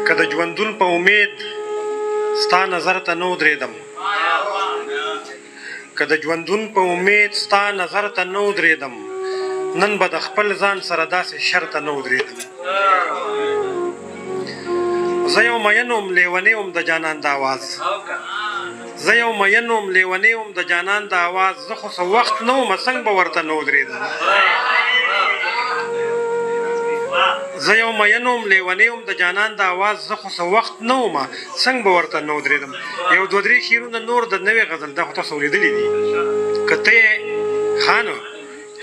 که د ژوندون په امید ستا نظر ته نه ودرېدم که د ژوندون په امید ستا نظر ته نه ودرېدم نن به د خپل ځان سره داسې شرطه نه ودرېدم زه یو مین وم لیونی وم د جانان د آواز زه یو مین وم لیونی وم د جانان د آواز زه خو څه وخت نه ومه څنګه به ورته نه ودرېدم زه یو مین وم لیونی وم د جانان د آواز زه خو څه وخت نه ومه څنګه به ورته نه ودرېدم یو دوه درې شعرونه نور د نوې غزل دا خو تاسو اورېدلي دي که ته یې خانو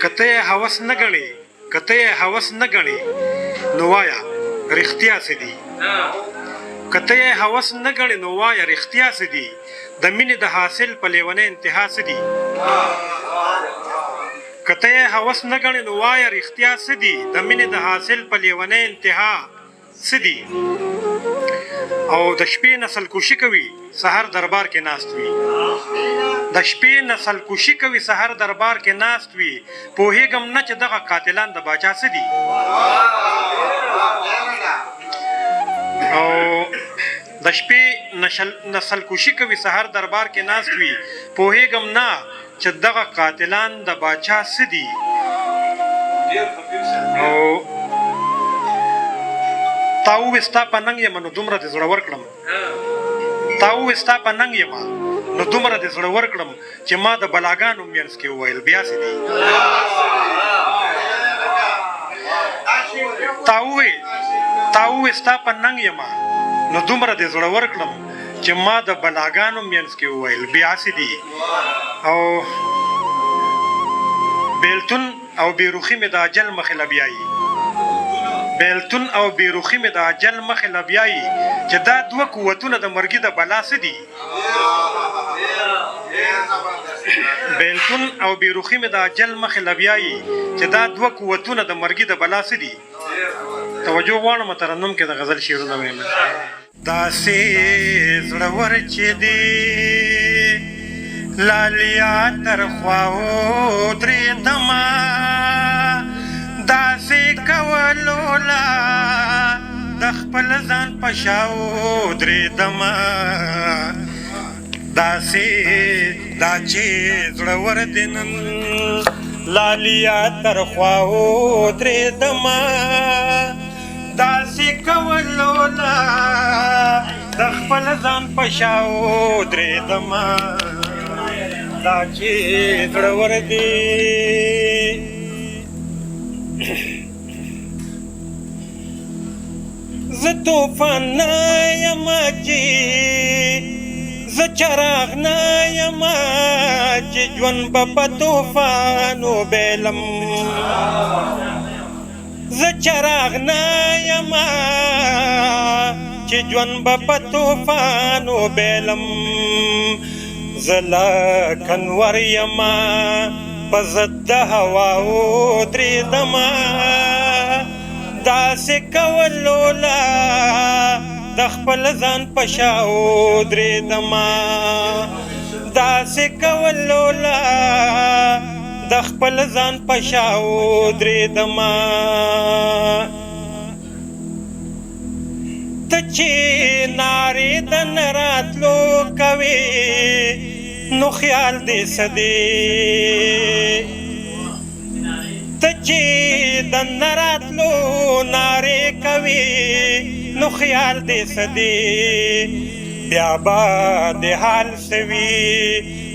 که ته یې هوس نه ګڼې که ته یې هوس نه ګڼې نو وایه رښتیا څه دي که ته یې هوس نه ګڼې نو وایه رښتیا څه دي د مینې د حاصل په لیونۍ انتها څه دي که ته یې هوس نه ګڼې نو وایه رښتیا څه دي د مینې د حاصل په لیونۍ انتها څه دي او د شپې نسل کشي کوي سحر دربار کې ناست وي د شپې نسل کشي کوي سحر دربار کې ناست وي پوهېږم نه چې دغه قاتلان د باچا څه دي او د شپې نسل کشي کوي سحر دربار کې ناست وي پوهېږم نه چې دغه قاتلان د باچا څه دي او تا ووې ستا په ننګ یم نو دومره دې زړه ورکړم تا ووې ستا په ننګ یم نو دومره دې زړه ورکړم چې ما د بلاګانو منځ کې وویل بیا څه دي تا ووې ستا په ننګ یم نو دومره دې زړه ورکړم چې ما د بلاګانو منځ کې وویل بیا څه دي او بیلتون او بیروخي مې د اجل مخې له بیایي بیلتون او بیروخي مې د اجل مخې له بیایي چې دا دوه قوتونه د مرګي د بلا څه دي بیلتون او بیروخي مې د اجل مخې له بیایي چې دا دوه قوتونه د مرګي د بلا څه دي توجه غواړم ترنم کې د غزل شعرونه وایم داسې زړور چې دی لالیا تر خواو درېدمه داسې کولو لا د خپل ځان په شاو درېدمه داسې دا چې زړور دی نن لالیا تر خواو درېدمه داسې کولو لا د خپل ځان په شاو درېدمه دا چې زړور دی زه طوفان نه یم چې زه چراغ نه یم چې ژوند به په طوفان وبیلم زه چراغ نه یم چې ژوند به په طوفان وبیلم زه لکه انور یم په ضد د هواو درېدمه داسې کولو لا د خپل ځان په شاو درېدمه داسې کولو لا د خپل ځان په شاو درېدمه ته چې نارې د نه راتلو کوې نو خیال دې څه دی ته چې د نه راتلو نارې کوې نو خیال دې څه دی بیا به د حال څه وي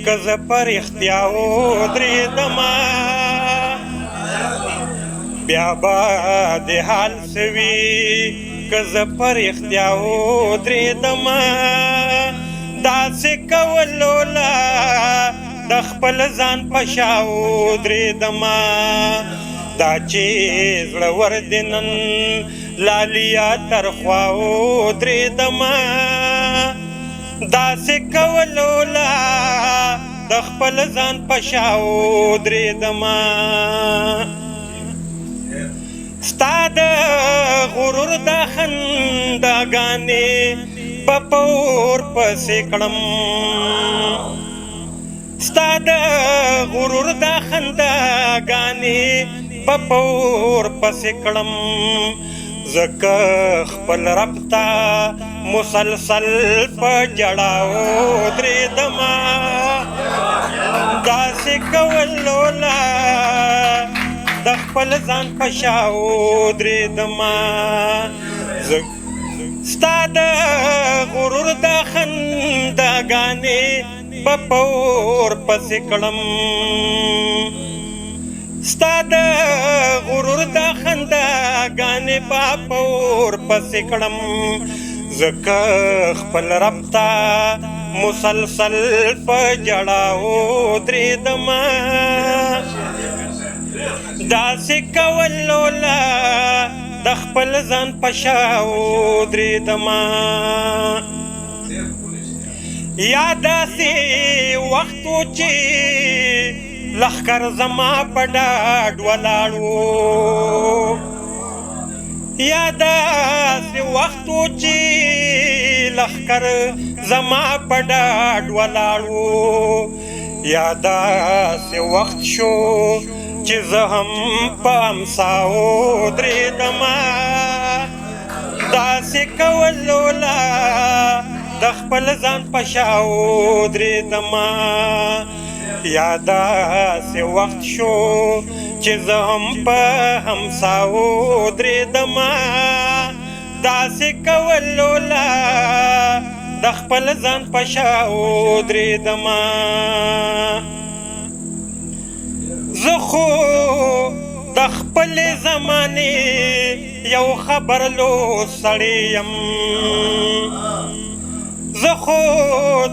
که زه په رښتیا ودرېدمه بیا به د حال څه وي که زه په رښتیا ودرېدمه داسې کولو لا د خپل ځان په شاو درېدمه دا چې زړور دی نن لالیا تر خواو درېدمه داسې کولو لا د خپل ځان په شاو درېدمه ستا د غرور د خنداګانې په پور پسې کړم ستا د غرور د خنداګانې په پور پسې کړم زکه خپل رب ته مسلسل په جړاو درېدمه داسې کولو لا د خپل ځان په شاو درېدمه ستا د غرور د خنداګانې په پور پسې کړم ستا د غرور د خنداګانې په پور پسې کړم زکه خپل رب ته مسلسل په جړاو درېدمه داسې کولو لا د خپل ځان په شاو درېدمه یا داسې وخت و چې لښکر زما په ډاډ ولاړ و یا داسې وخت و چې لښکر زما په ډاډ ولاړ و یا داسې وخت شو چې زه هم په امساو درېدمه داسې کولو لا د خپل ځان په شاو درېدمه یا داسې وخت شو چې زه هم په همساو درېدمه داسې کولو لا د خپل ځان په شاو درېدمه زه خو د خپلې زمانې یو خبرلو سړی یم زه خو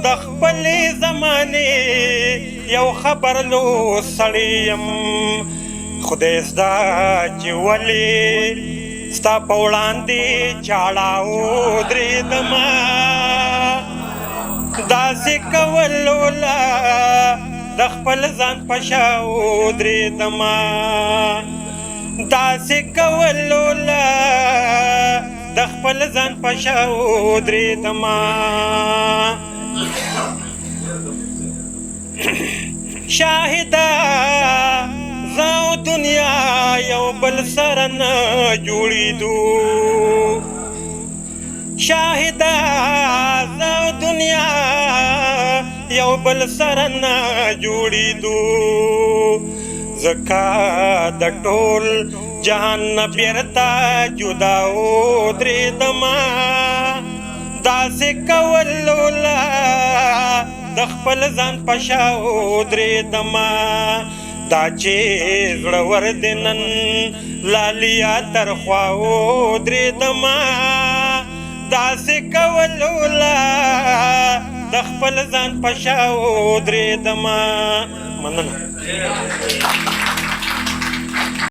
د خپلې زمانې یو خبرلو سړی یم خدای زده چې ولې ستا په وړاندې چاړاو درېدمه داسې کولو لا د خپل ځان په شاو درېدمه داسې کولو لا د خپل ځان په شاو درېدمه شاهده زه او دنیا یو بل سره نه جوړېدو شاهده زه او دنیا یو بل سره نه جوړېدو ځکه د ټول جهان نه بیرته جداو درېدمه داسې کولو لا د خپل ځان په شاو درېدمه دا چې زړور دې نن لالیا تر خواو درېدمه داسې کولو لا د خپل ځان په شاو درېدمه مننه